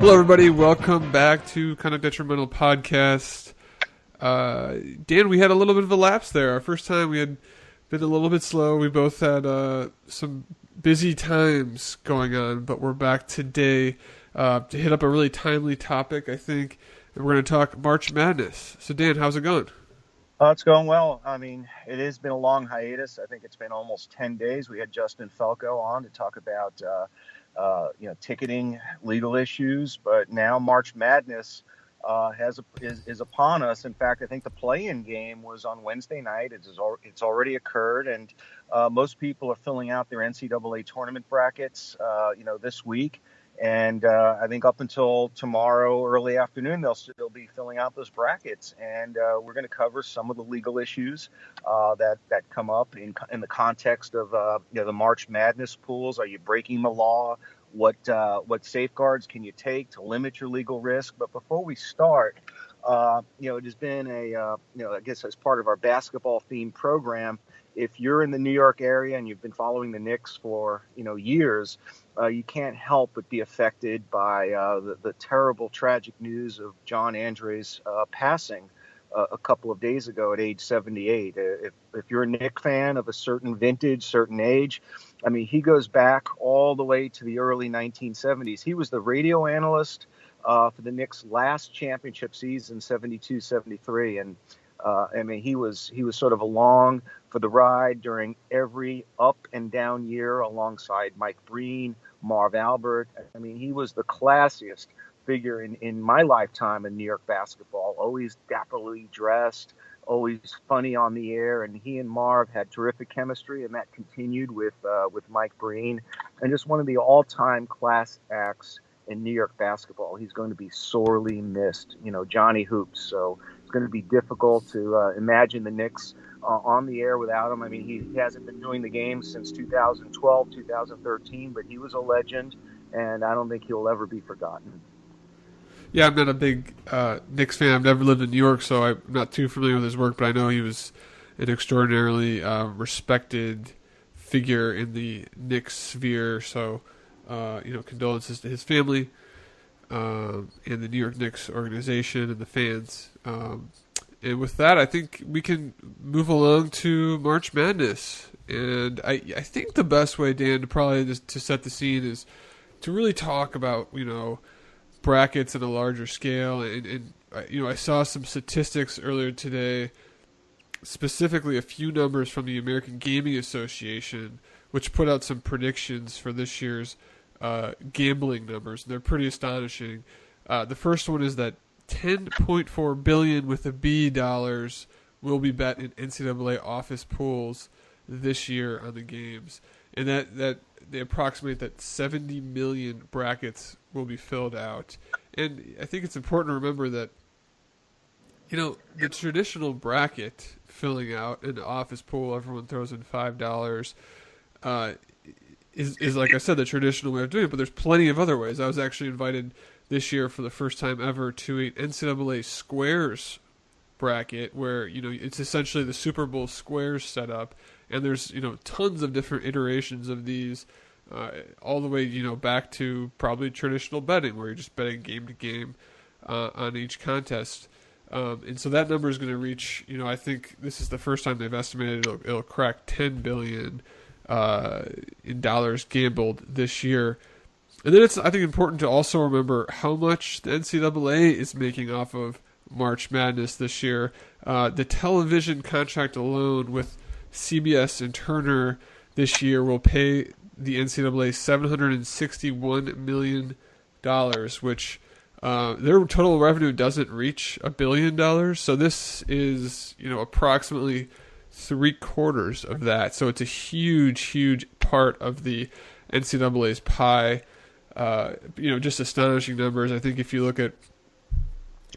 Hello, everybody. Welcome back to Kind of Detrimental Podcast. Dan, we had a little bit of a lapse there. Our first time, we had been a little bit slow. We both had some busy times going on, but we're back today to hit up a really timely topic, I think. And we're going to talk March Madness. So, Dan, how's it going? It's going well. I mean, it has been a long hiatus. I think it's been almost 10 days. We had Justin Felko on to talk about ticketing, legal issues, but now March Madness is upon us. In fact, I think the play-in game was on Wednesday night. It's already occurred, and most people are filling out their NCAA tournament brackets, this week. And I think up until tomorrow, early afternoon, they'll still be filling out those brackets. And we're going to cover some of the legal issues that come up in the context of the March Madness pools. Are you breaking the law? What safeguards can you take to limit your legal risk? But before we start, it has been I guess as part of our basketball themed program. If you're in the New York area and you've been following the Knicks for years, you can't help but be affected by the terrible, tragic news of John Andre's passing a couple of days ago at age 78. If you're a Knicks fan of a certain vintage, certain age, I mean, he goes back all the way to the early 1970s. He was the radio analyst for the Knicks' last championship season, 72-73, and he was sort of along for the ride during every up and down year alongside Mike Breen, Marv Albert. I mean, he was the classiest figure in my lifetime in New York basketball, always dapperly dressed, always funny on the air. And he and Marv had terrific chemistry, and that continued with Mike Breen, and just one of the all-time class acts in New York basketball. He's going to be sorely missed, Johnny Hoops. So it's going to be difficult to imagine the Knicks on the air without him. I mean, he hasn't been doing the game since 2012, 2013, but he was a legend, and I don't think he'll ever be forgotten. Yeah, I'm not a big Knicks fan. I've never lived in New York, so I'm not too familiar with his work, but I know he was an extraordinarily respected figure in the Knicks sphere. So, condolences to his family and the New York Knicks organization and the fans. And with that, I think we can move along to March Madness. And I think the best way, Dan, to set the scene is to really talk about, brackets at a larger scale. And I saw some statistics earlier today, specifically a few numbers from the American Gaming Association, which put out some predictions for this year's gambling numbers. They're pretty astonishing. The first one is that $10.4 billion with a B dollars will be bet in NCAA office pools this year on the games, and that they approximate that 70 million brackets will be filled out. And I think it's important to remember that the traditional bracket filling out an office pool, everyone throws in $5, is like I said, the traditional way of doing it. But there's plenty of other ways. I was actually invited this year for the first time ever to an NCAA Squares bracket where, it's essentially the Super Bowl Squares setup. And there's, tons of different iterations of these all the way, back to probably traditional betting where you're just betting game to game on each contest. And so that number is going to reach, I think this is the first time they've estimated it'll crack $10 billion in dollars gambled this year. And then it's, I think, important to also remember how much the NCAA is making off of March Madness this year. The television contract alone with CBS and Turner this year will pay the NCAA $761 million, which their total revenue doesn't reach $1 billion. So this is, approximately 3/4 of that. So it's a huge, huge part of the NCAA's pie. Just astonishing numbers. I think if you look at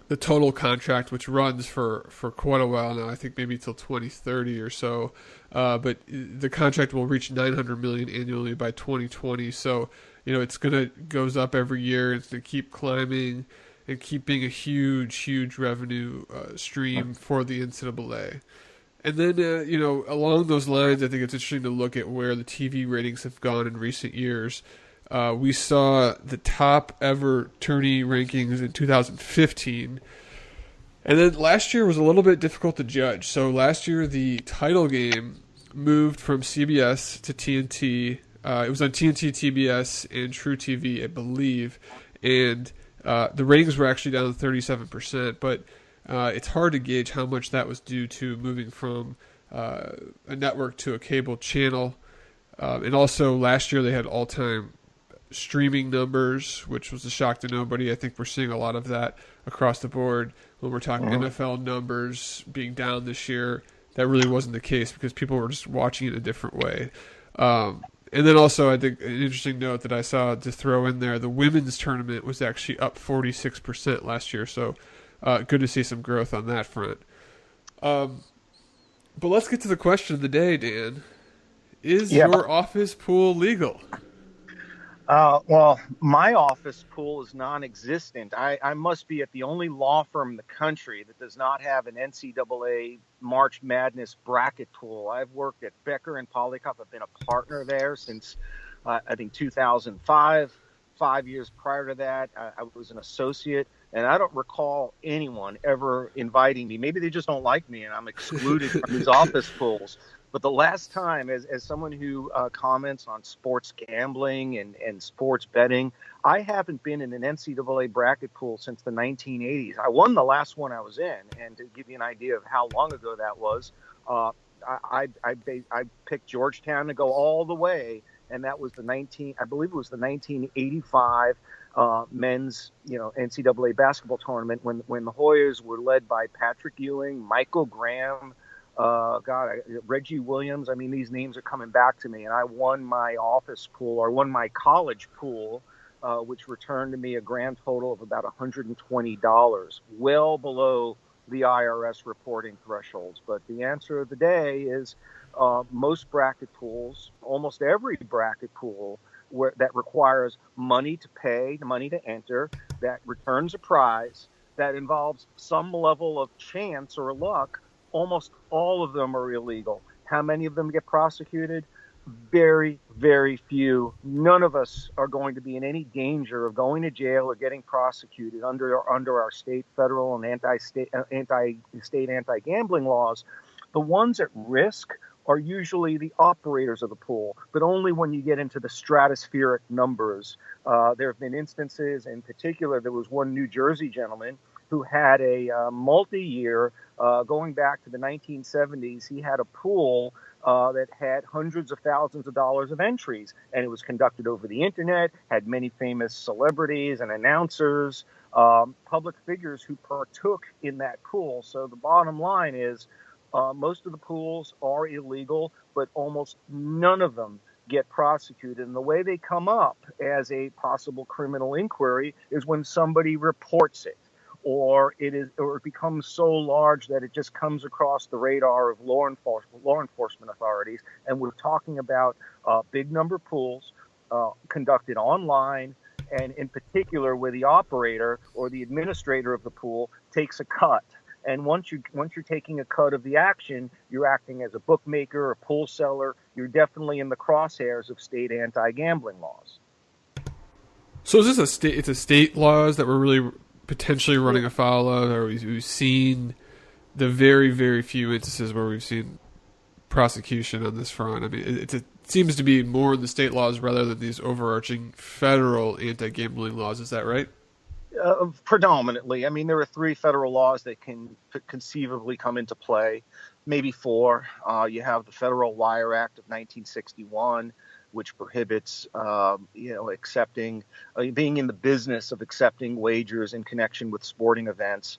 the total contract, which runs for quite a while now, I think maybe till 2030 or so, but the contract will reach $900 million annually by 2020. So, it's goes up every year. It's going to keep climbing and keep being a huge, huge revenue stream for the NCAA. And then, along those lines, I think it's interesting to look at where the TV ratings have gone in recent years. We saw the top ever tourney rankings in 2015. And then last year was a little bit difficult to judge. So last year, the title game moved from CBS to TNT. It was on TNT, TBS, and True TV, I believe. And the ratings were actually down 37%. But it's hard to gauge how much that was due to moving from a network to a cable channel. And also, last year they had all-time streaming numbers, which was a shock to nobody. I think we're seeing a lot of that across the board. When we're talking NFL numbers being down this year, that really wasn't the case because people were just watching it a different way. And then also, I think an interesting note that I saw to throw in there, the women's tournament was actually up 46% last year. So good to see some growth on that front. But let's get to the question of the day, Dan. Is your office pool legal? Well, my office pool is non-existent. I must be at the only law firm in the country that does not have an NCAA March Madness bracket pool. I've worked at Becker and Polycop. I've been a partner there since, I think, 2005. 5 years prior to that, I was an associate, and I don't recall anyone ever inviting me. Maybe they just don't like me, and I'm excluded from these office pools. But the last time, as someone who comments on sports gambling and sports betting, I haven't been in an NCAA bracket pool since the 1980s. I won the last one I was in, and to give you an idea of how long ago that was, I picked Georgetown to go all the way, and that was I believe it was the 1985 men's NCAA basketball tournament when the Hoyas were led by Patrick Ewing, Michael Graham. Reggie Williams. I mean, these names are coming back to me, and I won my office pool, or won my college pool, which returned to me a grand total of about $120, well below the IRS reporting thresholds. But the answer of the day is most bracket pools, almost every bracket pool that requires money to pay, money to enter, that returns a prize, that involves some level of chance or luck, almost all of them are illegal. How many of them get prosecuted? Very, very few. None of us are going to be in any danger of going to jail or getting prosecuted under our state, federal, and anti-state anti-gambling laws. The ones at risk are usually the operators of the pool, but only when you get into the stratospheric numbers. There have been instances, in particular, there was one New Jersey gentleman who had a multi-year, going back to the 1970s, he had a pool that had hundreds of thousands of dollars of entries, and it was conducted over the internet, had many famous celebrities and announcers, public figures who partook in that pool. So the bottom line is most of the pools are illegal, but almost none of them get prosecuted. And the way they come up as a possible criminal inquiry is when somebody reports it, or it becomes so large that it just comes across the radar of law enforcement authorities. And we're talking about big number pools conducted online, and in particular where the operator or the administrator of the pool takes a cut. And once you're taking a cut of the action, you're acting as a bookmaker, a pool seller. You're definitely in the crosshairs of state anti-gambling laws. So is this it's a state laws that we're really potentially running afoul of, or we've seen the very, very few instances where we've seen prosecution on this front? I mean, it seems to be more in the state laws rather than these overarching federal anti-gambling laws. Is that right? Predominantly. I mean, there are 3 federal laws that can conceivably come into play, maybe 4. You have the Federal Wire Act of 1961, which prohibits, accepting, being in the business of accepting wagers in connection with sporting events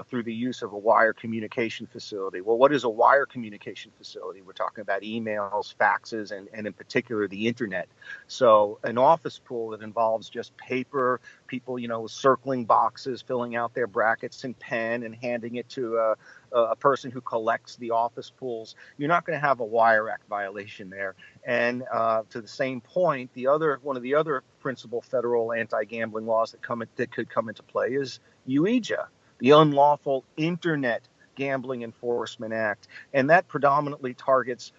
through the use of a wire communication facility. Well, what is a wire communication facility? We're talking about emails, faxes, and in particular the internet. So an office pool that involves just paper, people, circling boxes, filling out their brackets in pen and handing it to a person who collects the office pools, you're not going to have a Wire Act violation there. And to the same point, one of the other principal federal anti-gambling laws that could come into play is UEJA, the Unlawful Internet Gambling Enforcement Act, and that predominantly targets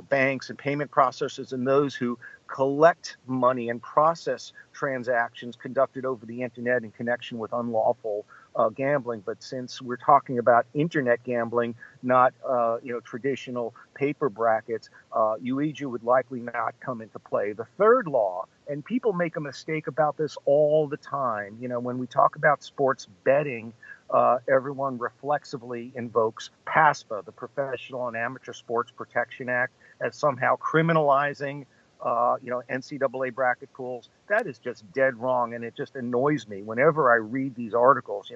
banks and payment processors and those who collect money and process transactions conducted over the internet in connection with unlawful gambling. But since we're talking about internet gambling, not traditional paper brackets, Ouija would likely not come into play. The third law, and people make a mistake about this all the time. When we talk about sports betting, everyone reflexively invokes PASPA, the Professional and Amateur Sports Protection Act, as somehow criminalizing NCAA bracket pools. That is just dead wrong, and it just annoys me whenever I read these articles.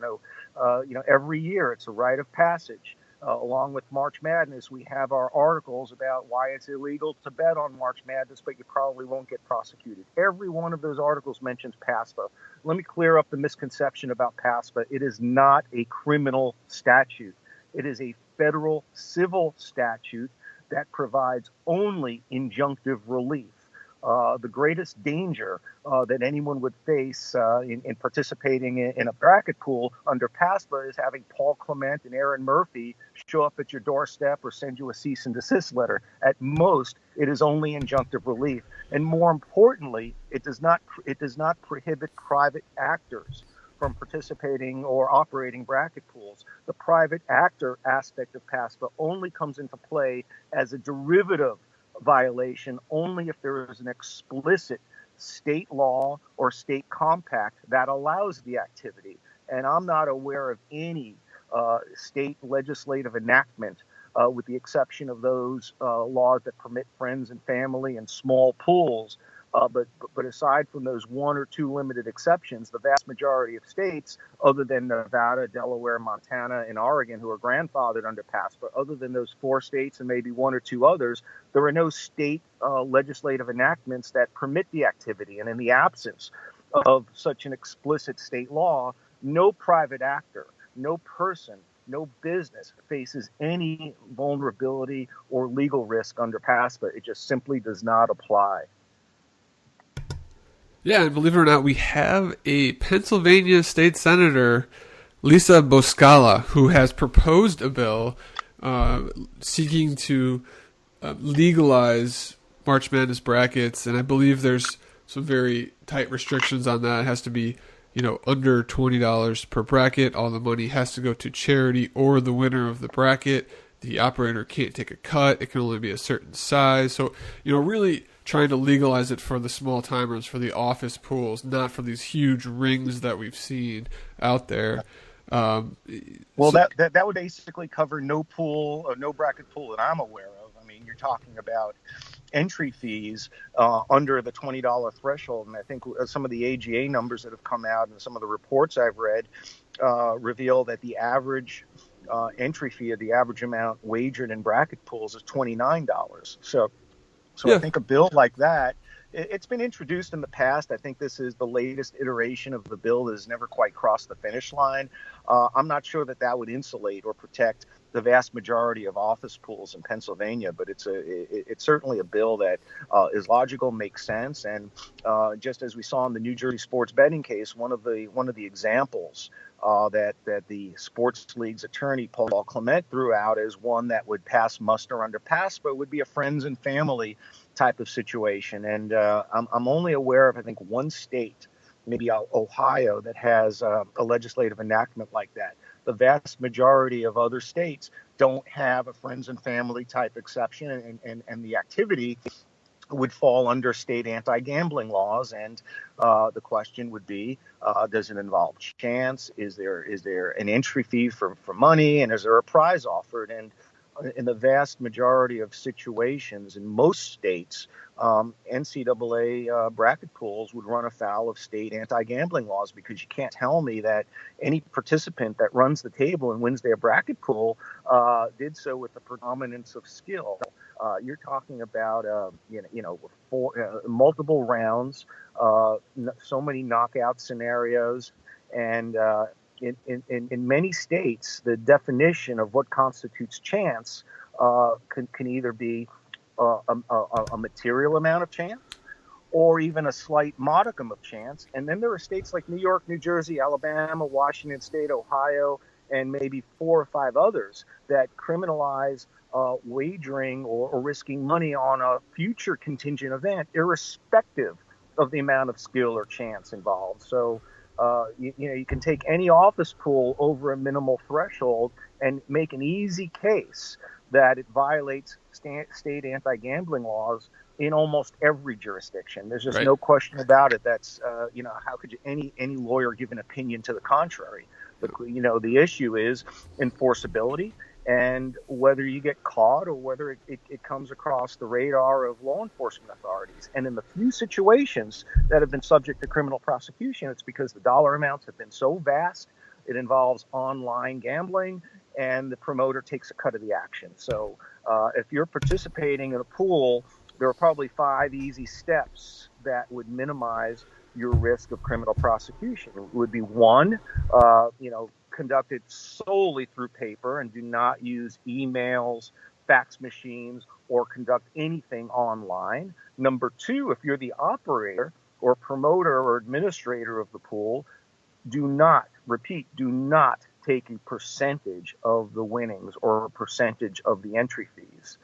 Every year it's a rite of passage. Along with March Madness, we have our articles about why it's illegal to bet on March Madness, but you probably won't get prosecuted. Every one of those articles mentions PASPA. Let me clear up the misconception about PASPA. It is not a criminal statute. It is a federal civil statute that provides only injunctive relief. The greatest danger that anyone would face in participating in a bracket pool under PASPA is having Paul Clement and Aaron Murphy show up at your doorstep or send you a cease and desist letter. At most, it is only injunctive relief. And more importantly, it does not prohibit private actors from participating or operating bracket pools. The private actor aspect of PASPA only comes into play as a derivative violation only if there is an explicit state law or state compact that allows the activity. And I'm not aware of any state legislative enactment, with the exception of those laws that permit friends and family and small pools. But aside from those one or two limited exceptions, the vast majority of states, other than Nevada, Delaware, Montana, and Oregon, who are grandfathered under PASPA, other than those four states and maybe one or two others, there are no state legislative enactments that permit the activity. And in the absence of such an explicit state law, no private actor, no person, no business faces any vulnerability or legal risk under PASPA. It just simply does not apply. Yeah, and believe it or not, we have a Pennsylvania state senator, Lisa Boscala, who has proposed a bill seeking to legalize March Madness brackets, and I believe there's some very tight restrictions on that. It has to be, under $20 per bracket. All the money has to go to charity or the winner of the bracket. The operator can't take a cut. It can only be a certain size. So, really trying to legalize it for the small timers, for the office pools, not for these huge rings that we've seen out there. That would basically cover no pool or no bracket pool that I'm aware of. I mean, you're talking about entry fees under the $20 threshold, and I think some of the AGA numbers that have come out and some of the reports I've read reveal that the average entry fee, or the average amount wagered in bracket pools, is $29. So yeah. I think a bill like that, it's been introduced in the past. I think this is the latest iteration of the bill that has never quite crossed the finish line. I'm not sure that would insulate or protect the vast majority of office pools in Pennsylvania, but it's certainly a bill that is logical, makes sense, and just as we saw in the New Jersey sports betting case, one of the examples that the sports league's attorney Paul Clement threw out as one that would pass muster under PASPA would be a friends and family type of situation. And I'm only aware of, I think, one state, maybe Ohio, that has a legislative enactment like that. The vast majority of other states don't have a friends and family type exception, and the activity would fall under state anti-gambling laws. And the question would be, does it involve chance? Is there an entry fee for money? And is there a prize offered? And in the vast majority of situations in most states, NCAA bracket pools would run afoul of state anti-gambling laws, because you can't tell me that any participant that runs the table and wins their bracket pool did so with the predominance of skill. You're talking about multiple rounds, so many knockout scenarios, and in many states, the definition of what constitutes chance can either be a material amount of chance or even a slight modicum of chance. And then there are states like New York, New Jersey, Alabama, Washington State, Ohio, and maybe 4 or 5 others that criminalize wagering or risking money on a future contingent event, irrespective of the amount of skill or chance involved. So, you can take any office pool over a minimal threshold and make an easy case that it violates state anti-gambling laws in almost every jurisdiction. There's just no question about it. That's how could any lawyer give an opinion to the contrary? But the issue is enforceability and whether you get caught or whether it comes across the radar of law enforcement authorities. And in the few situations that have been subject to criminal prosecution, it's because the dollar amounts have been so vast. It involves online gambling, and the promoter takes a cut of the action. So if you're participating in a pool, there are probably 5 easy steps that would minimize your risk of criminal prosecution. It would be 1, conduct it solely through paper and do not use emails, fax machines, or conduct anything online. Number 2, if you're the operator or promoter or administrator of the pool, do not take a percentage of the winnings or a percentage of the entry fees.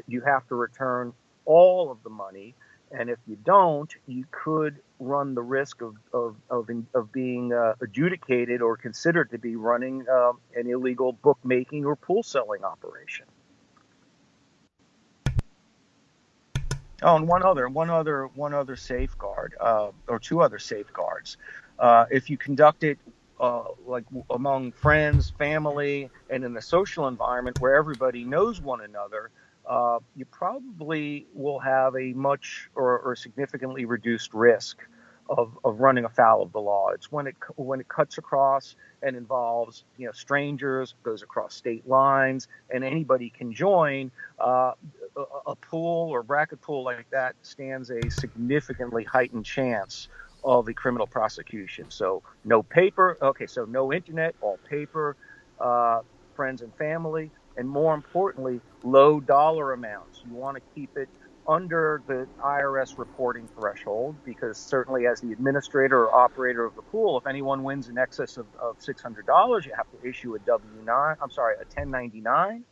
You have to return all of the money, and if you don't, you could run the risk of being adjudicated or considered to be running an illegal bookmaking or pool selling operation. Oh, and one other safeguard, or 2 other safeguards. If you conduct it like among friends, family, and in a social environment where everybody knows one another, you probably will have a much or significantly reduced risk of running afoul of the law. It's when it cuts across and involves strangers, goes across state lines, and anybody can join. A pool or bracket pool like that stands a significantly heightened chance of a criminal prosecution. So no paper. Okay, so no internet, all paper, friends and family, and more importantly, low dollar amounts. You want to keep it under the IRS reporting threshold, because certainly as the administrator or operator of the pool, if anyone wins in excess of $600, you have to issue a 1099.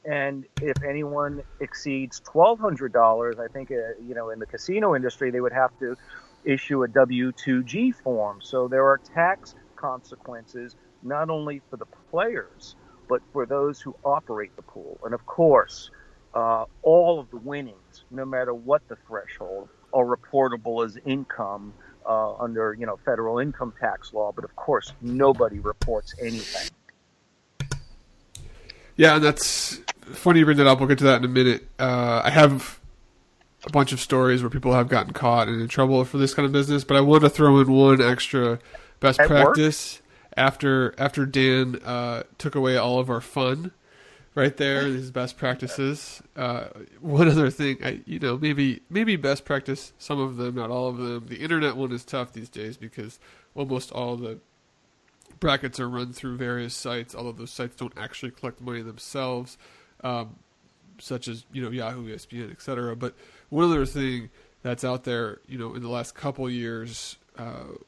And if anyone exceeds $1,200, I think, in the casino industry, they would have to issue a W-2G form. So there are tax consequences, not only for the players, but for those who operate the pool. And of course, all of the winnings, no matter what the threshold, are reportable as income under, federal income tax law. But of course, nobody reports anything. Yeah, and that's funny you bring that up. We'll get to that in a minute. I have a bunch of stories where people have gotten caught and in trouble for this kind of business, but I want to throw in one extra best practice after Dan took away all of our fun. Right there, these best practices. One other thing, maybe best practice, some of them, not all of them. The internet one is tough these days because almost all the brackets are run through various sites, although those sites don't actually collect money themselves, such as Yahoo, ESPN, etc. But one other thing that's out there, in the last couple years,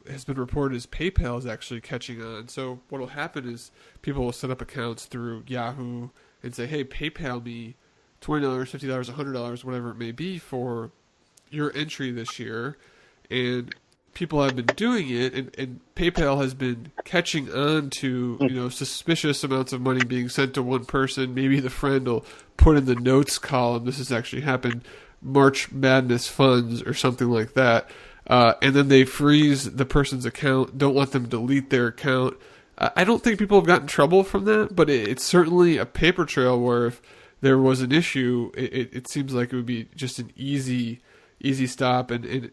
has been reported as PayPal is actually catching on. So what will happen is people will set up accounts through Yahoo and say, hey, PayPal me $20, $50, $100, whatever it may be for your entry this year. And people have been doing it, and PayPal has been catching on to, suspicious amounts of money being sent to one person. Maybe the friend will put in the notes column, this has actually happened, March Madness funds or something like that. And then they freeze the person's account, don't let them delete their account. I don't think people have gotten in trouble from that, but it's certainly a paper trail where if there was an issue, it seems like it would be just an easy stop. And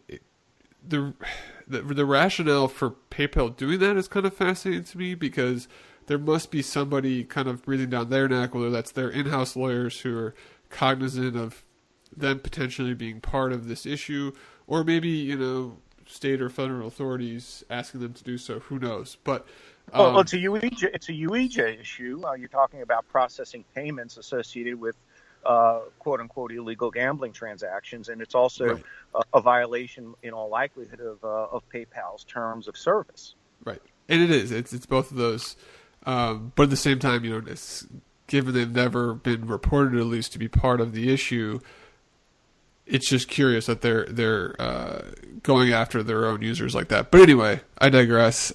the rationale for PayPal doing that is kind of fascinating to me, because there must be somebody kind of breathing down their neck, whether that's their in-house lawyers who are cognizant of them potentially being part of this issue, or maybe, state or federal authorities asking them to do so. Who knows? But it's a UEJ issue. You're talking about processing payments associated with quote unquote illegal gambling transactions, and it's also a violation in all likelihood of PayPal's terms of service. Right, and it is. It's both of those. But at the same time, given they've never been reported, at least, to be part of the issue, it's just curious that they're going after their own users like that. But anyway, I digress.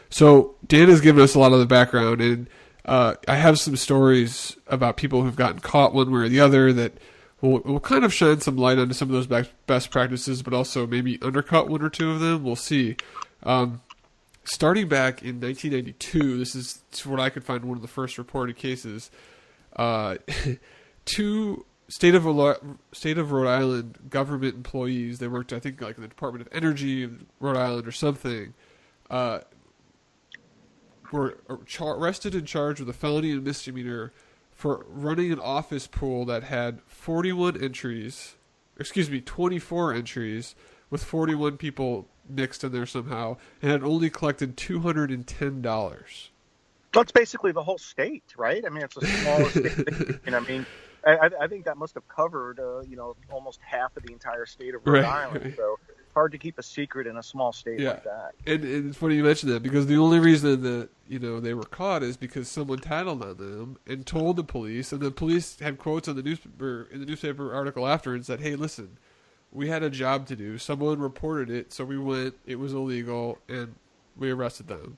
So Dan has given us a lot of the background, and I have some stories about people who've gotten caught one way or the other that will kind of shine some light onto some of those best practices, but also maybe undercut one or two of them. We'll see. Starting back in 1992, this is what I could find one of the first reported cases. Two state of Rhode Island government employees, they worked, I think, like in the Department of Energy of Rhode Island or something, were arrested and charged with a felony and misdemeanor for running an office pool that had 24 entries with 41 people mixed in there somehow, and had only collected $210. That's basically the whole state, right? I mean, it's the smallest state. And I mean, I think that must have covered, almost half of the entire state of Rhode Island. So hard to keep a secret in a small state like that. And it's funny you mention that, because the only reason that they were caught is because someone tattled on them and told the police, and the police had quotes on the newspaper article after and said, "Hey, listen, we had a job to do. Someone reported it, so we went. It was illegal, and we arrested them."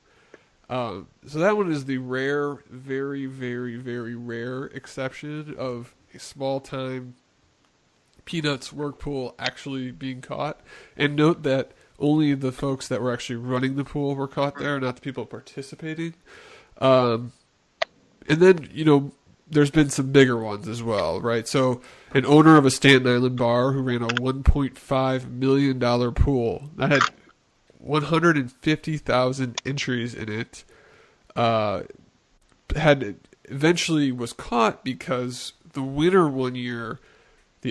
So that one is the rare, very, very, very rare exception of a small-time Peanuts work pool actually being caught. And note that only the folks that were actually running the pool were caught there, not the people participating. And then, there's been some bigger ones as well, right? So an owner of a Staten Island bar who ran a $1.5 million pool that had 150,000 entries in it, eventually was caught because the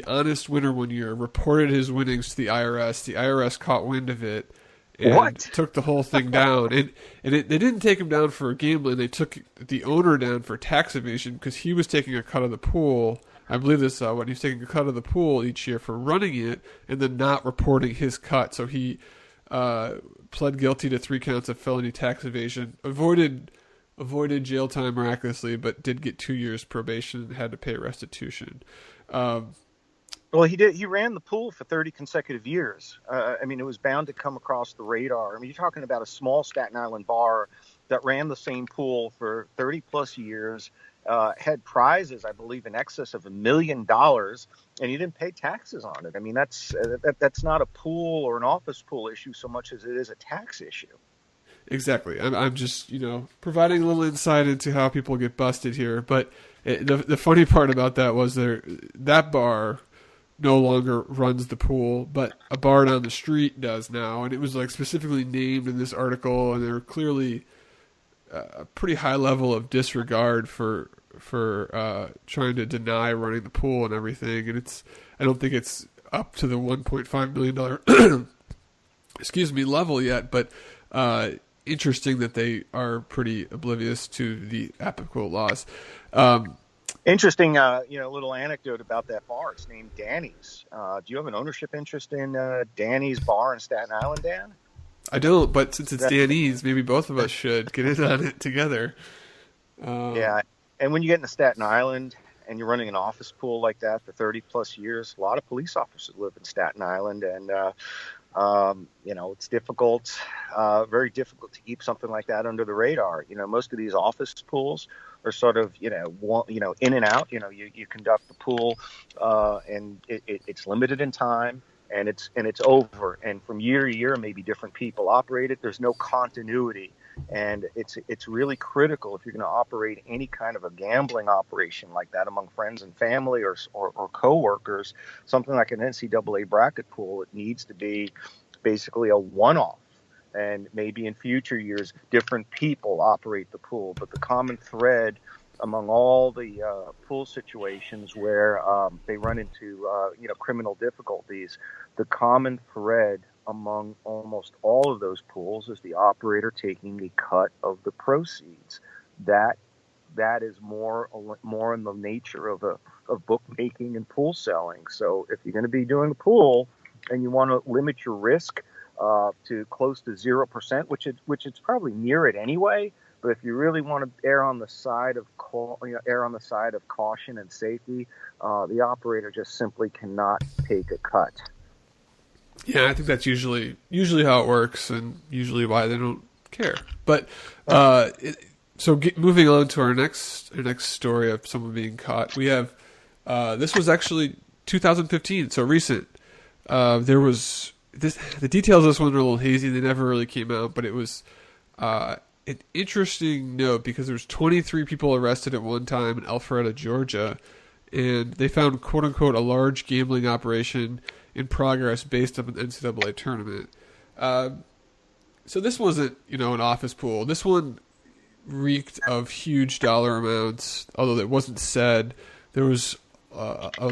honest winner one year reported his winnings to the IRS. The IRS caught wind of it and took the whole thing down. And they didn't take him down for gambling. They took the owner down for tax evasion because he was taking a cut of the pool. I believe this when he was taking a cut of the pool each year for running it and then not reporting his cut. So he pled guilty to 3 counts of felony tax evasion, avoided jail time miraculously, but did get 2 years probation and had to pay restitution. Well, he did. He ran the pool for 30 consecutive years. I mean, it was bound to come across the radar. I mean, you're talking about a small Staten Island bar that ran the same pool for 30 plus years, had prizes, I believe, in excess of $1 million, and he didn't pay taxes on it. I mean, that's not a pool or an office pool issue so much as it is a tax issue. Exactly. I'm just, providing a little insight into how people get busted here. But the funny part about that was that bar no longer runs the pool, but a bar down the street does now. And it was like specifically named in this article, and they're clearly a pretty high level of disregard for trying to deny running the pool and everything. And I don't think it's up to the $1.5 million level yet, but interesting that they are pretty oblivious to the applicable laws. Interesting, little anecdote about that bar. It's named Danny's. Do you have an ownership interest in Danny's Bar in Staten Island, Dan? I don't, but since it's Danny's, maybe both of us should get in on it together. Yeah, and when you get into Staten Island and you're running an office pool like that for 30 plus years, a lot of police officers live in Staten Island, and it's difficult, very difficult to keep something like that under the radar. Most of these office pools are sort of, in and out. You conduct the pool, and it's limited in time, and it's over. And from year to year, maybe different people operate it. There's no continuity, and it's really critical if you're going to operate any kind of a gambling operation like that among friends and family or coworkers. Something like an NCAA bracket pool, it needs to be basically a one-off. And maybe in future years, different people operate the pool. But the common thread among all the pool situations where they run into criminal difficulties, the common thread among almost all of those pools is the operator taking the cut of the proceeds. That is more in the nature of bookmaking and pool selling. So if you're going to be doing a pool and you want to limit your risk to close to 0%, which it's probably near it anyway, But if you really want to err on the side of caution and safety, the operator just simply cannot take a cut. Yeah, I think that's usually how it works, and usually why they don't care. But moving on to our next story of someone being caught, we have this was actually 2015, so recent. There was the details of this one are a little hazy; they never really came out, but it was an interesting note because there's 23 people arrested at one time in Alpharetta, Georgia, and they found "quote unquote" a large gambling operation in progress based on an NCAA tournament. So this wasn't, an office pool. This one reeked of huge dollar amounts, although it wasn't said. There was a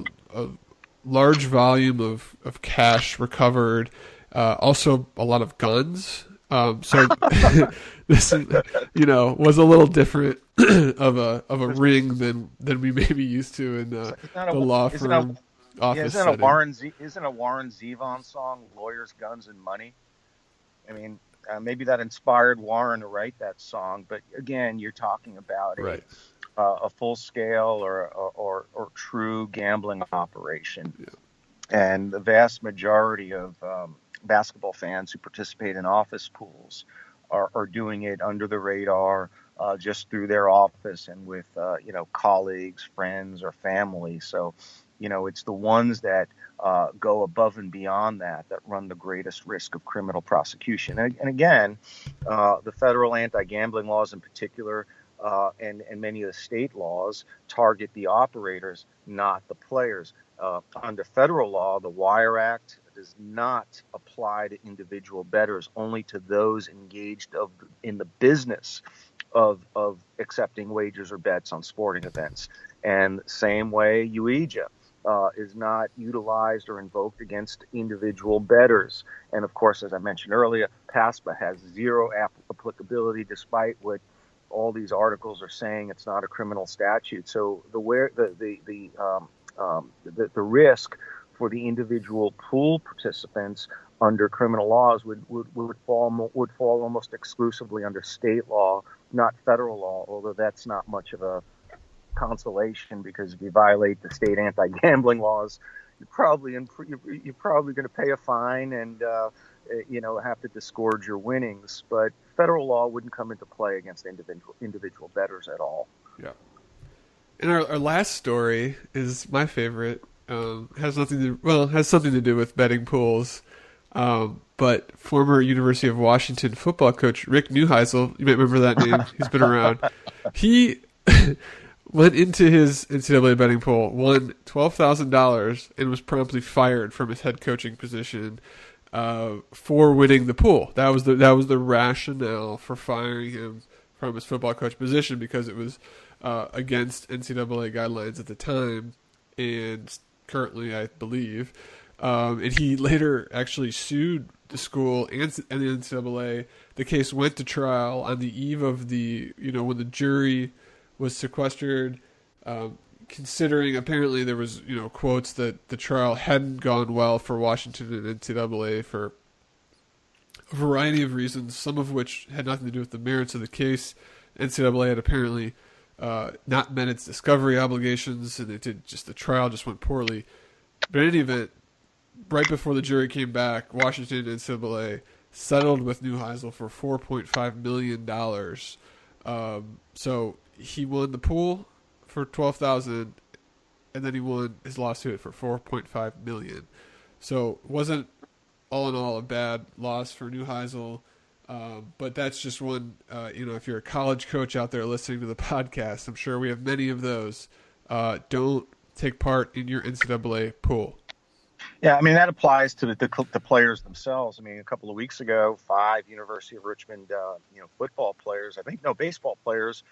large volume of cash recovered, also a lot of guns. So this, was a little different of a ring than we may be used to in the law firm office setting. Isn't a Warren Zevon song "Lawyers, Guns, and Money"? I mean, maybe that inspired Warren to write that song. But again, you're talking about a full scale or true gambling operation. Yeah. And the vast majority of basketball fans who participate in office pools are doing it under the radar, just through their office and with colleagues, friends, or family. So, it's the ones that go above and beyond that run the greatest risk of criminal prosecution. And again, the federal anti-gambling laws in particular, and many of the state laws target the operators, not the players. Under federal law, the Wire Act does not apply to individual bettors, only to those engaged in the business of accepting wagers or bets on sporting events. And same way, UEJA is not utilized or invoked against individual bettors. And of course, as I mentioned earlier, PASPA has zero applicability, despite what all these articles are saying. It's not a criminal statute. So the risk for the individual pool participants under criminal laws would fall almost exclusively under state law, not federal law. Although that's not much of a consolation, because if you violate the state anti-gambling laws, you're probably going to pay a fine and have to disgorge your winnings. But federal law wouldn't come into play against individual bettors at all. Yeah. And our last story is my favorite. Has something to do with betting pools. But former University of Washington football coach Rick Neuheisel, you might remember that name. He's been around. He went into his NCAA betting pool, won $12,000, and was promptly fired from his head coaching position for winning the pool. That was the rationale for firing him from his football coach position, because it was against NCAA guidelines at the time, and currently, I believe. And he later actually sued the school and the NCAA. The case went to trial on the eve of when the jury was sequestered, considering apparently there was, quotes that the trial hadn't gone well for Washington and NCAA for a variety of reasons, some of which had nothing to do with the merits of the case. NCAA had apparently not met its discovery obligations, and the trial just went poorly. But in any event, right before the jury came back, Washington and NCAA settled with Neuheisel for $4.5 million. So he won the pool for $12,000, and then he won his lawsuit for $4.5 million. So it wasn't all in all a bad loss for Neuheisel. But that's just one, if you're a college coach out there listening to the podcast, I'm sure we have many of those. Don't take part in your NCAA pool. Yeah, I mean, that applies to the players themselves. I mean, a couple of weeks ago, 5 University of Richmond, football players, baseball players,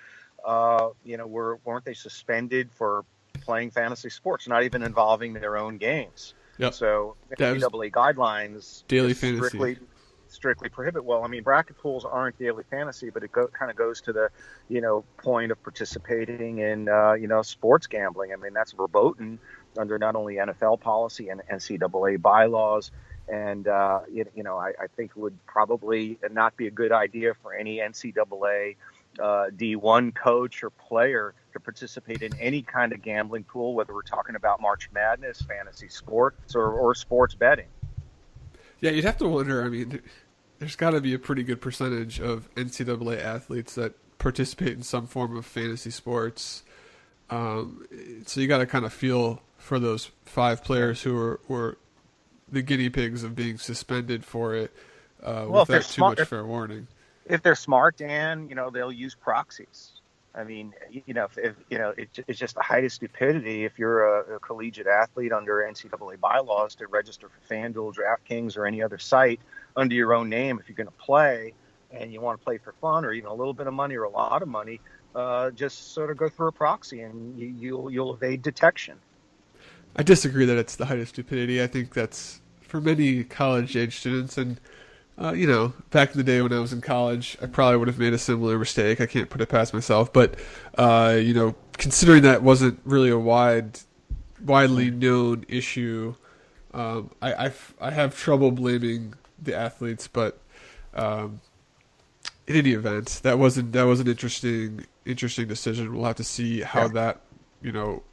weren't they suspended for playing fantasy sports, not even involving their own games? Yep. So NCAA guidelines daily fantasy strictly prohibit. Well, I mean, bracket pools aren't daily fantasy, but it kind of goes to the, point of participating in, sports gambling. I mean, that's verboten under not only NFL policy and NCAA bylaws. And, I think it would probably not be a good idea for any NCAA D1 coach or player to participate in any kind of gambling pool, whether we're talking about March Madness, fantasy sports, or sports betting. Yeah, you'd have to wonder. I mean, there's got to be a pretty good percentage of NCAA athletes that participate in some form of fantasy sports. So you got to kind of feel for those 5 players who were the guinea pigs of being suspended for it without too much fair warning. If they're smart, Dan, they'll use proxies. I mean, it's just the height of stupidity if you're a collegiate athlete under NCAA bylaws to register for FanDuel, DraftKings, or any other site under your own name. If you're going to play and you want to play for fun or even a little bit of money or a lot of money, just sort of go through a proxy and you'll evade detection. I disagree that it's the height of stupidity. I think that's for many college-age students. And, back in the day when I was in college, I probably would have made a similar mistake. I can't put it past myself. But, considering that wasn't really a widely known issue, I have trouble blaming the athletes. But in any event, that was an interesting decision. We'll have to see how that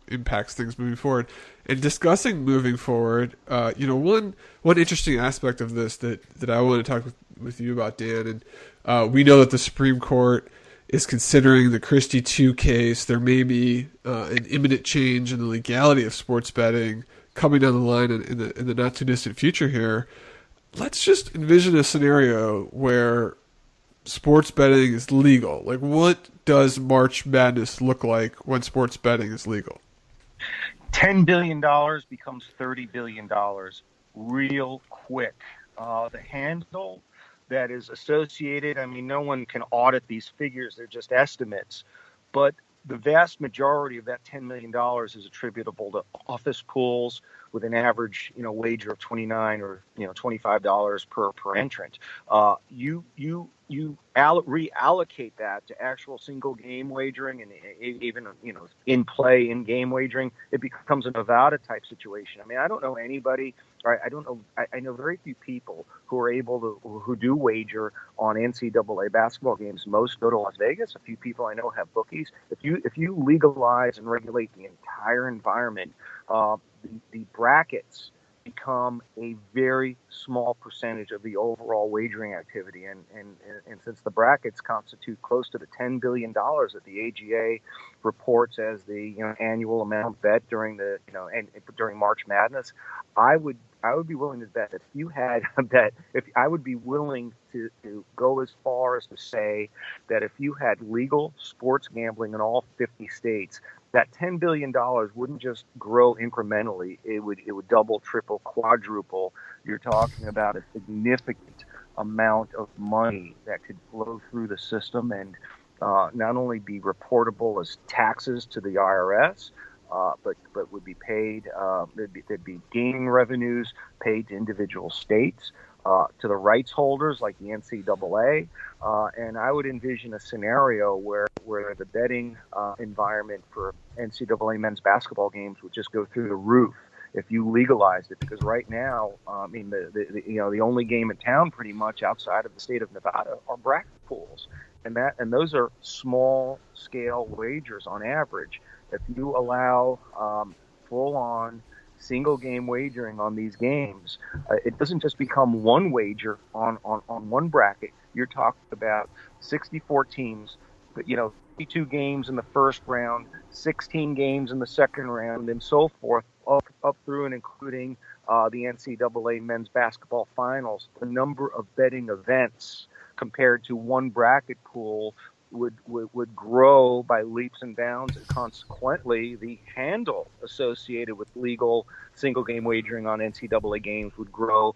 impacts things moving forward. And discussing moving forward, one interesting aspect of this that I want to talk with you about, Dan, and we know that the Supreme Court is considering the Christie 2 case. There may be an imminent change in the legality of sports betting coming down the line in the not too distant future here. Let's just envision a scenario where sports betting is legal. Like, what does March Madness look like when sports betting is legal? $10 billion becomes $30 billion real quick. The handle that is associated, I mean, no one can audit these figures. They're just estimates. But the vast majority of that $10 million is attributable to office pools with an average, wager of $29 or $25 per entrant. You reallocate that to actual single game wagering and even in play in game wagering. It becomes a Nevada type situation. I mean, I don't know anybody. I know very few people who do wager on NCAA basketball games. Most go to Las Vegas. A few people I know have bookies. If you legalize and regulate the entire environment, the brackets become a very small percentage of the overall wagering activity, and since the brackets constitute close to the $10 billion that the AGA reports as the annual amount bet during during March Madness, I would be willing to bet I would be willing to go as far as to say that if you had legal sports gambling in all 50 states, that $10 billion wouldn't just grow incrementally. It would double, triple, quadruple. You're talking about a significant amount of money that could flow through the system and not only be reportable as taxes to the IRS, but would be paid. There'd be gaming revenues paid to individual states, to the rights holders like the NCAA, and I would envision a scenario where the betting environment for NCAA men's basketball games would just go through the roof if you legalized it. Because right now, the only game in town pretty much outside of the state of Nevada are bracket pools, and those are small scale wagers on average. If you allow full on single game wagering on these games, it doesn't just become one wager on one bracket. You're talking about 64 teams, but 52 games in the first round, 16 games in the second round, and so forth, up through and including the NCAA men's basketball finals. The number of betting events compared to one bracket pool would grow by leaps and bounds, and consequently the handle associated with legal single game wagering on NCAA games would grow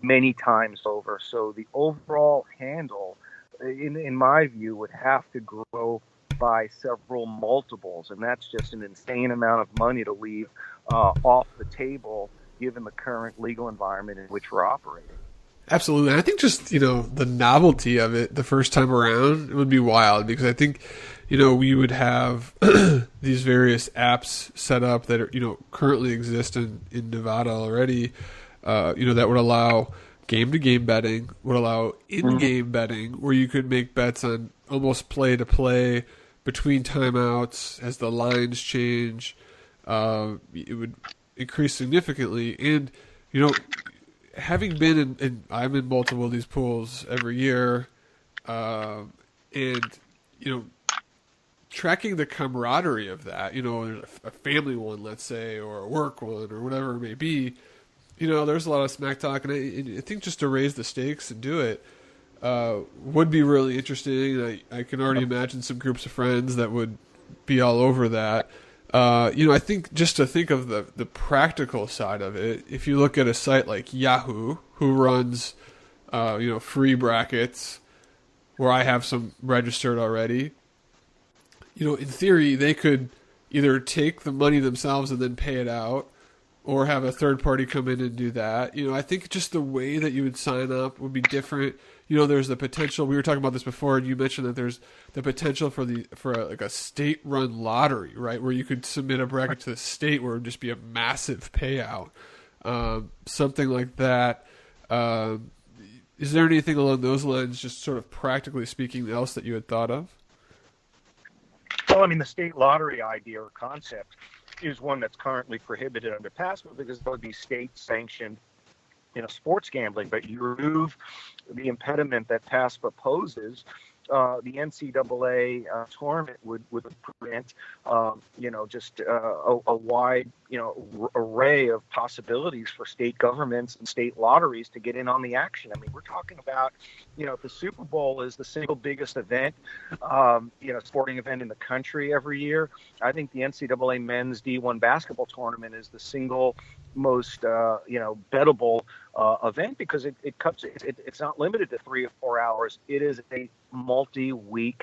many times over. So the overall handle, in my view, would have to grow by several multiples, and that's just an insane amount of money to leave off the table given the current legal environment in which we're operating. Absolutely. I think just, the novelty of it the first time around, it would be wild, because I think, we would have these various apps set up that are, currently exist in Nevada already, that would allow game-to-game betting, would allow in-game betting, where you could make bets on almost play-to-play between timeouts as the lines change. It would increase significantly. And, having been I'm in multiple of these pools every year, and, tracking the camaraderie of that, there's a family one, let's say, or a work one, or whatever it may be, there's a lot of smack talk, and I think just to raise the stakes and do it would be really interesting. I can already imagine some groups of friends that would be all over that. I think just to think of the practical side of it, if you look at a site like Yahoo, who runs, free brackets, where I have some registered already, in theory, they could either take the money themselves and then pay it out, or have a third party come in and do that. I think just the way that you would sign up would be different. There's the potential. We were talking about this before, and you mentioned that there's the potential for a state-run lottery, right, where you could submit a bracket to the state, where it would just be a massive payout, something like that. Is there anything along those lines, just sort of practically speaking, else that you had thought of? Well, the state lottery idea or concept is one that's currently prohibited under PASPA because it would be state-sanctioned, sports gambling. But you remove the impediment that PASPA poses, the NCAA tournament would prevent, just a wide, array of possibilities for state governments and state lotteries to get in on the action. We're talking about, the Super Bowl is the single biggest event, sporting event in the country every year. I think the NCAA men's D1 basketball tournament is the single most, bettable event because it's not limited to 3 or 4 hours. It is a multi-week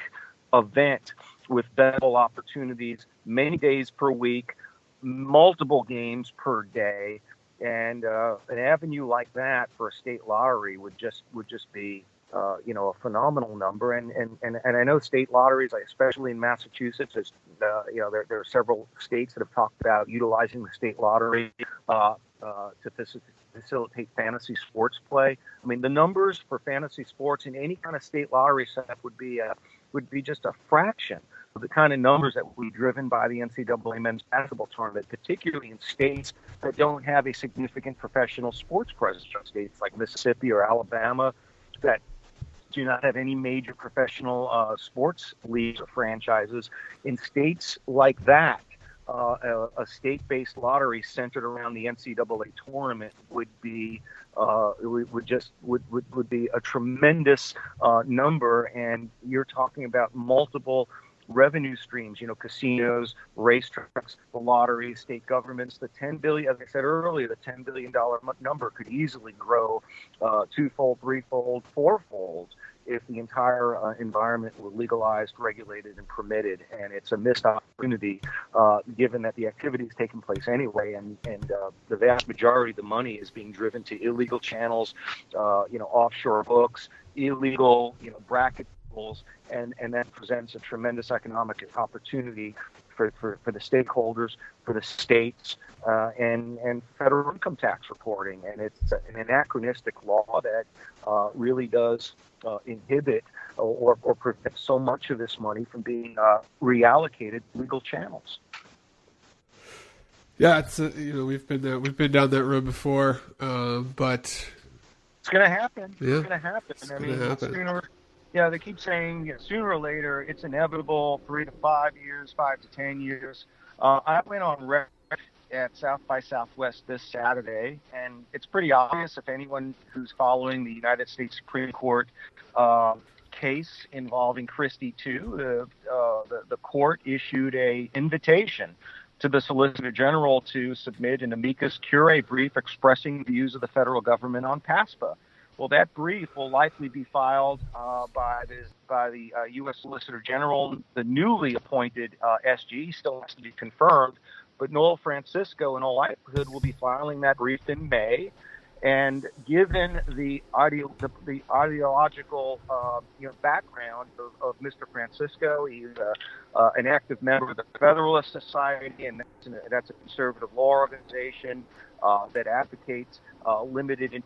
event with bettable opportunities, many days per week, multiple games per day, and an avenue like that for a state lottery would just be a phenomenal number. And I know state lotteries, especially in Massachusetts, there are several states that have talked about utilizing the state lottery to facilitate fantasy sports play. The numbers for fantasy sports in any kind of state lottery setup would be just a fraction of the kind of numbers that would be driven by the NCAA men's basketball tournament, particularly in states that don't have a significant professional sports presence. States like Mississippi or Alabama that do not have any major professional sports leagues or franchises. In states like that, a state-based lottery centered around the NCAA tournament would be would be a tremendous number, and you're talking about multiple revenue streams. Casinos, racetracks, the lottery, state governments. The $10 billion, as I said earlier, the $10 billion number could easily grow twofold, threefold, fourfold if the entire environment were legalized, regulated, and permitted. And it's a missed opportunity, given that the activity is taking place anyway, and the vast majority of the money is being driven to illegal channels, offshore books, illegal, bracket pools, and that presents a tremendous economic opportunity for the stakeholders, for the states, and federal income tax reporting. And it's an anachronistic law that really does inhibit or prevent so much of this money from being reallocated to legal channels. Yeah, it's we've been down that road before, but it's going to happen. Yeah, it's going to happen. It's going to happen. Sooner, they keep saying sooner or later it's inevitable. 3 to 5 years, 5 to 10 years. I went on record at South by Southwest this Saturday, and it's pretty obvious if anyone who's following the United States Supreme Court case involving Christie too. The court issued a invitation to the Solicitor General to submit an amicus curiae brief expressing views of the federal government on PASPA. Well, that brief will likely be filed by the U.S. Solicitor General. The newly appointed SG still has to be confirmed, but Noel Francisco, in all likelihood, will be filing that brief in May. And given the ideological background of Mr. Francisco, he's an active member of the Federalist Society, and that's a conservative law organization. that advocates limited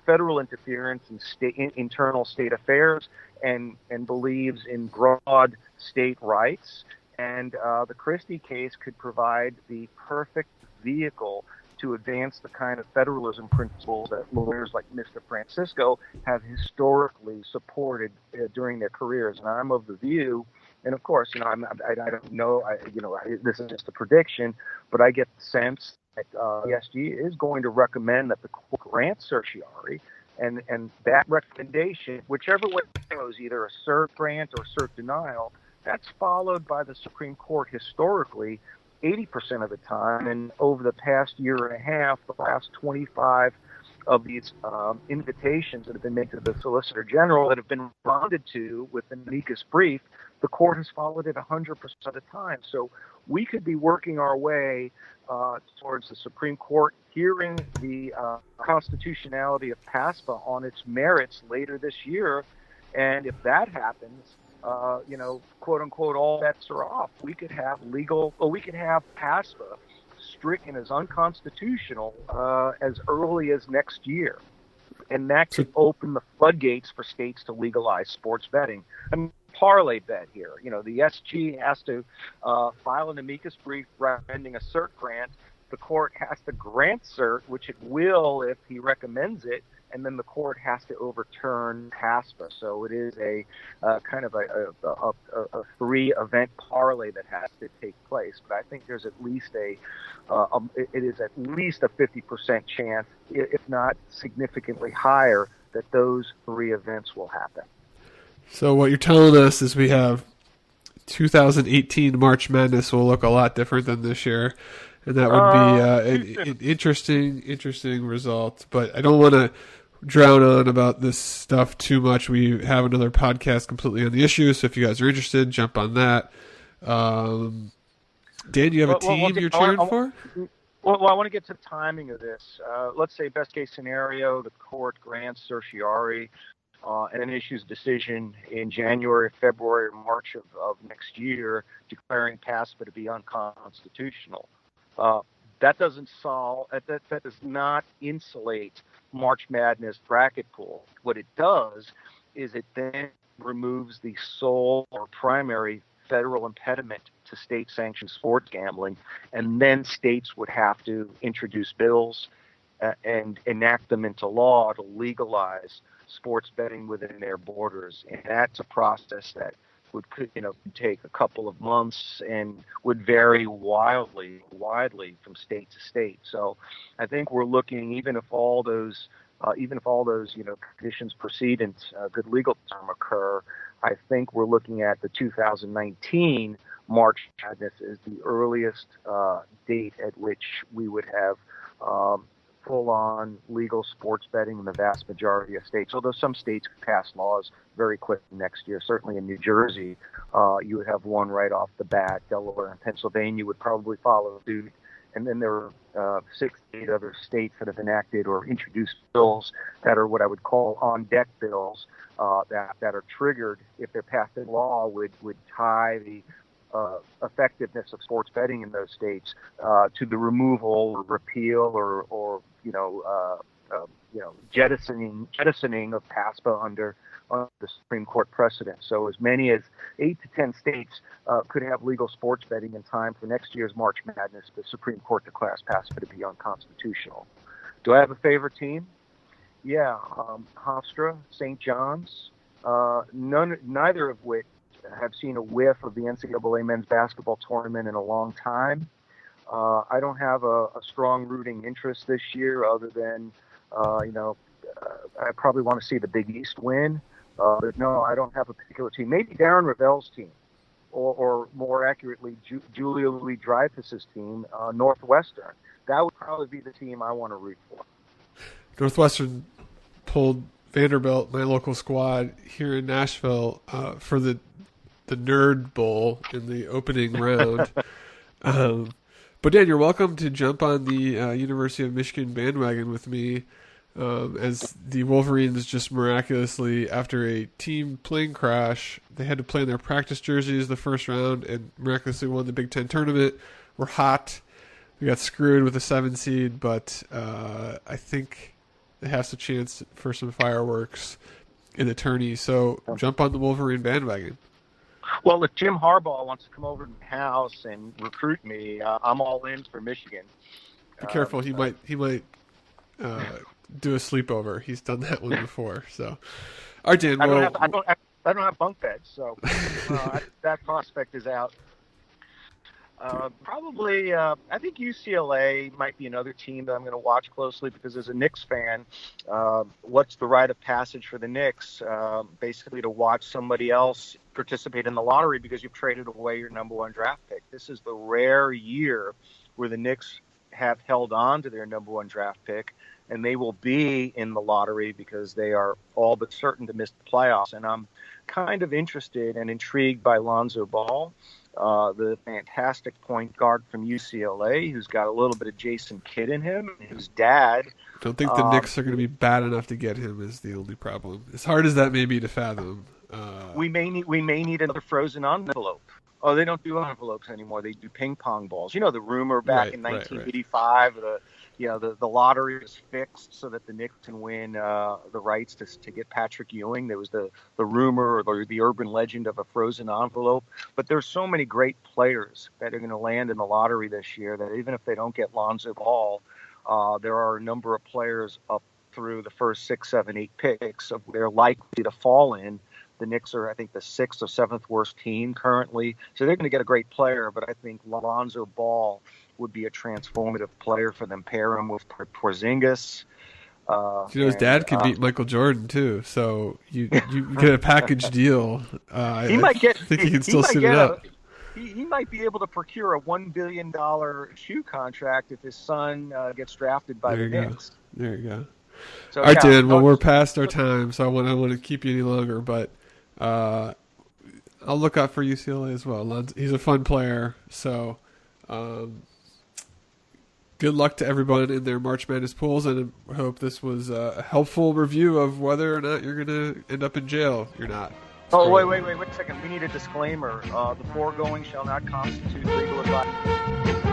federal interference in internal state affairs, and believes in broad state rights. And the Christie case could provide the perfect vehicle to advance the kind of federalism principles that lawyers like Mr. Francisco have historically supported during their careers. And I'm of the view, and of course, I don't know, this is just a prediction, but I get the sense that ESG is going to recommend that the court grant certiorari, and that recommendation, whichever way it goes, either a cert grant or cert denial, that's followed by the Supreme Court historically 80% of the time. And over the past year and a half, the last 25 of these invitations that have been made to the Solicitor General that have been responded to with an amicus brief, the court has followed it 100% of the time. So we could be working our way towards the Supreme Court hearing the constitutionality of PASPA on its merits later this year. And if that happens, quote unquote, all bets are off. We could have PASPA stricken as unconstitutional as early as next year. And that could open the floodgates for states to legalize sports betting. I mean, parlay bet here. The SG has to file an amicus brief recommending a cert grant. The court has to grant cert, which it will if he recommends it, and then the court has to overturn PASPA. So it is a kind of a three-event parlay that has to take place. But I think there's at least it is at least a 50% chance, if not significantly higher, that those three events will happen. So what you're telling us is we have 2018 March Madness will look a lot different than this year. And that would be an interesting result. But I don't want to drown on about this stuff too much. We have another podcast completely on the issue, so if you guys are interested, jump on that. Dan, do you have a team you're cheering for? Well, I want to get to the timing of this. Let's say best case scenario, the court grants certiorari and then issues a decision in January, February, or March of next year declaring PASPA to be unconstitutional. That doesn't solve, that does not insulate March Madness bracket pool. What it does is it then removes the sole or primary federal impediment to state-sanctioned sports gambling, and then states would have to introduce bills and enact them into law to legalize sports betting within their borders. And that's a process that could take a couple of months and would vary widely from state to state. So I think we're looking, even if all those conditions precedent good legal term occur, I think we're looking at the 2019 March Madness as the earliest date at which we would have full-on legal sports betting in the vast majority of states, although some states pass laws very quickly next year. Certainly in New Jersey, you would have one right off the bat. Delaware and Pennsylvania would probably follow suit. And then there are 6 to 8 other states that have enacted or introduced bills that are what I would call on-deck bills that are triggered if they're passed in law, would tie the effectiveness of sports betting in those states to the removal or repeal or jettisoning of PASPA under the Supreme Court precedent. So as many as 8 to 10 states could have legal sports betting in time for next year's March Madness. The Supreme Court declares PASPA to be unconstitutional. Do I have a favorite team? Yeah, Hofstra, St. John's, neither of which have seen a whiff of the NCAA men's basketball tournament in a long time. I don't have a strong rooting interest this year other than, I probably want to see the Big East win. But no, I don't have a particular team. Maybe Darren Ravel's team, or more accurately, Julia Louis-Dreyfus's team, Northwestern. That would probably be the team I want to root for. Northwestern pulled Vanderbilt, my local squad, here in Nashville for the Nerd Bowl in the opening round. But Dan, you're welcome to jump on the University of Michigan bandwagon with me as the Wolverines just miraculously, after a team plane crash, they had to play in their practice jerseys the first round and miraculously won the Big Ten tournament. We're hot. we got screwed with the 7 seed, but I think they have some chance for some fireworks in the tourney. So jump on the Wolverine bandwagon. Well, if Jim Harbaugh wants to come over to my house and recruit me, I'm all in for Michigan. Be careful. He might do a sleepover. He's done that one before. So, all right, Dan. I don't have bunk beds, so that prospect is out. Probably, I think UCLA might be another team that I'm going to watch closely because as a Knicks fan, what's the rite of passage for the Knicks? Basically to watch somebody else participate in the lottery because you've traded away your number 1 draft pick. This is the rare year where the Knicks have held on to their number 1 draft pick, and they will be in the lottery because they are all but certain to miss the playoffs. And I'm kind of interested and intrigued by Lonzo Ball, the fantastic point guard from UCLA, who's got a little bit of Jason Kidd in him, whose dad. Don't think the Knicks are going to be bad enough to get him is the only problem. As hard as that may be to fathom. We may need another frozen envelope. Oh, they don't do envelopes anymore. They do ping pong balls. You know, the rumor back in 1985, the lottery was fixed so that the Knicks can win the rights to get Patrick Ewing. There was the rumor or the urban legend of a frozen envelope. But there's so many great players that are going to land in the lottery this year that even if they don't get Lonzo Ball, there are a number of players up through the first 6, 7, 8 picks of they're likely to fall in. The Knicks are, I think, the 6th or 7th worst team currently. So they're going to get a great player, but I think Lonzo Ball would be a transformative player for them. Pair him with Porzingis. His dad can beat Michael Jordan, too. So you get a package deal. I think he can still suit it up. He might be able to procure a $1 billion shoe contract if his son gets drafted by the Knicks. There you go. So, all right, Dan. Well, we're past our time, so I want to keep you any longer, but I'll look out for UCLA as well. He's a fun player, so good luck to everyone in their March Madness pools, and I hope this was a helpful review of whether or not you're going to end up in jail. You're not. Oh, wait a second. We need a disclaimer. The foregoing shall not constitute legal advice.